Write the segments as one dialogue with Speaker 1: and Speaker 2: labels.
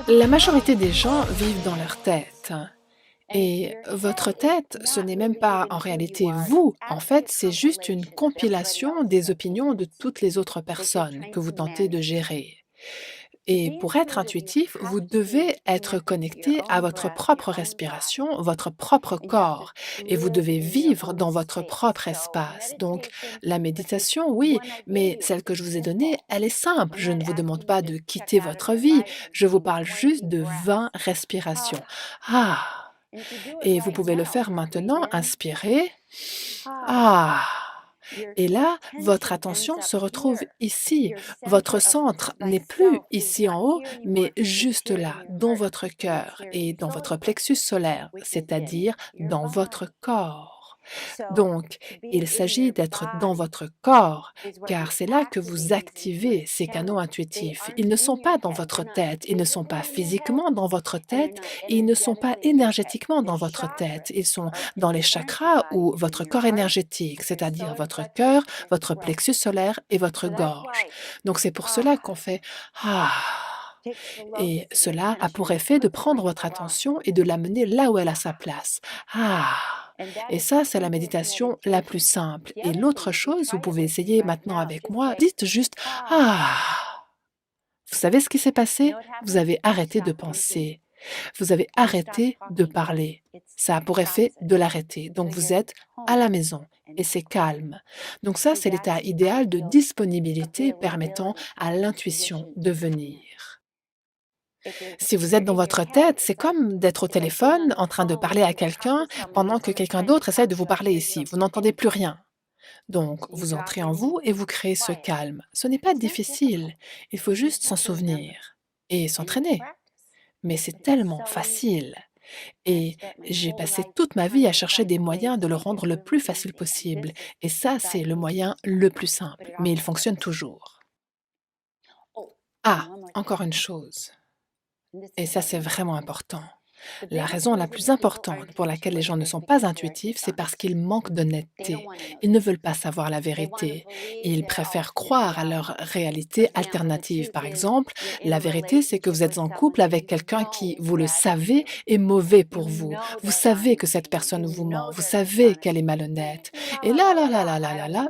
Speaker 1: La majorité des gens vivent dans leur tête. Et votre tête, ce n'est même pas en réalité vous. En fait, c'est juste une compilation des opinions de toutes les autres personnes que vous tentez de gérer. Et pour être intuitif, vous devez être connecté à votre propre respiration, votre propre corps, et vous devez vivre dans votre propre espace. Donc, la méditation, oui, mais celle que je vous ai donnée, elle est simple. Je ne vous demande pas de quitter votre vie, je vous parle juste de 20 respirations. Ah! Et vous pouvez le faire maintenant, inspirez. Ah! Et là, votre attention se retrouve ici. Votre centre n'est plus ici en haut, mais juste là, dans votre cœur et dans votre plexus solaire, c'est-à-dire dans votre corps. Donc, il s'agit d'être dans votre corps, car c'est là que vous activez ces canaux intuitifs. Ils ne sont pas dans votre tête, ils ne sont pas physiquement dans votre tête, et ils ne sont pas énergétiquement dans votre tête. Ils sont dans les chakras ou votre corps énergétique, c'est-à-dire votre cœur, votre plexus solaire et votre gorge. Donc c'est pour cela qu'on fait ah. Et cela a pour effet de prendre votre attention et de l'amener là où elle a sa place. Ah. Et ça, c'est la méditation la plus simple. Et l'autre chose, vous pouvez essayer maintenant avec moi, dites juste ah. Vous savez ce qui s'est passé? Vous avez arrêté de penser. Vous avez arrêté de parler. Ça a pour effet de l'arrêter. Donc vous êtes à la maison et c'est calme. Donc ça, c'est l'état idéal de disponibilité permettant à l'intuition de venir. Si vous êtes dans votre tête, c'est comme d'être au téléphone en train de parler à quelqu'un pendant que quelqu'un d'autre essaie de vous parler ici. Vous n'entendez plus rien. Donc, vous entrez en vous et vous créez ce calme. Ce n'est pas difficile. Il faut juste s'en souvenir et s'entraîner. Mais c'est tellement facile. Et j'ai passé toute ma vie à chercher des moyens de le rendre le plus facile possible. Et ça, c'est le moyen le plus simple. Mais il fonctionne toujours. Ah, encore une chose. Et ça, c'est vraiment important. La raison la plus importante pour laquelle les gens ne sont pas intuitifs, c'est parce qu'ils manquent d'honnêteté. Ils ne veulent pas savoir la vérité. Ils préfèrent croire à leur réalité alternative. Par exemple, la vérité, c'est que vous êtes en couple avec quelqu'un qui, vous le savez, est mauvais pour vous. Vous savez que cette personne vous ment. Vous savez qu'elle est malhonnête. Et là,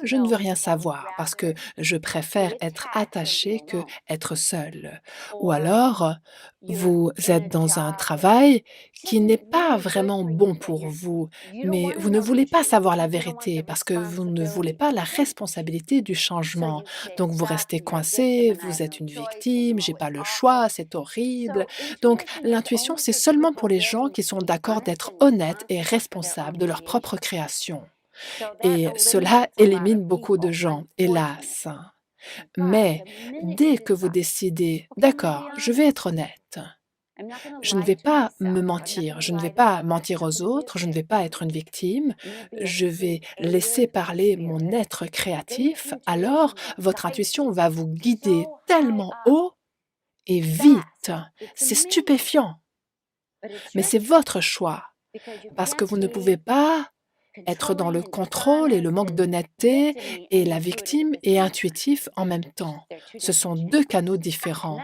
Speaker 1: je ne veux rien savoir parce que je préfère être attaché que être seul. Ou alors, vous êtes dans un travail qui n'est pas vraiment bon pour vous, mais vous ne voulez pas savoir la vérité parce que vous ne voulez pas la responsabilité du changement. Donc vous restez coincé, vous êtes une victime, j'ai pas le choix, c'est horrible. Donc l'intuition, c'est seulement pour les gens qui sont d'accord d'être honnêtes et responsables de leur propre création. Et cela élimine beaucoup de gens, hélas. Mais dès que vous décidez, d'accord, je vais être honnête, je ne vais pas me mentir, je ne vais pas mentir aux autres, je ne vais pas être une victime, je vais laisser parler mon être créatif, alors votre intuition va vous guider tellement haut et vite. C'est stupéfiant, mais c'est votre choix, parce que vous ne pouvez pas être dans le contrôle et le manque d'honnêteté et la victime et intuitif en même temps. Ce sont deux canaux différents.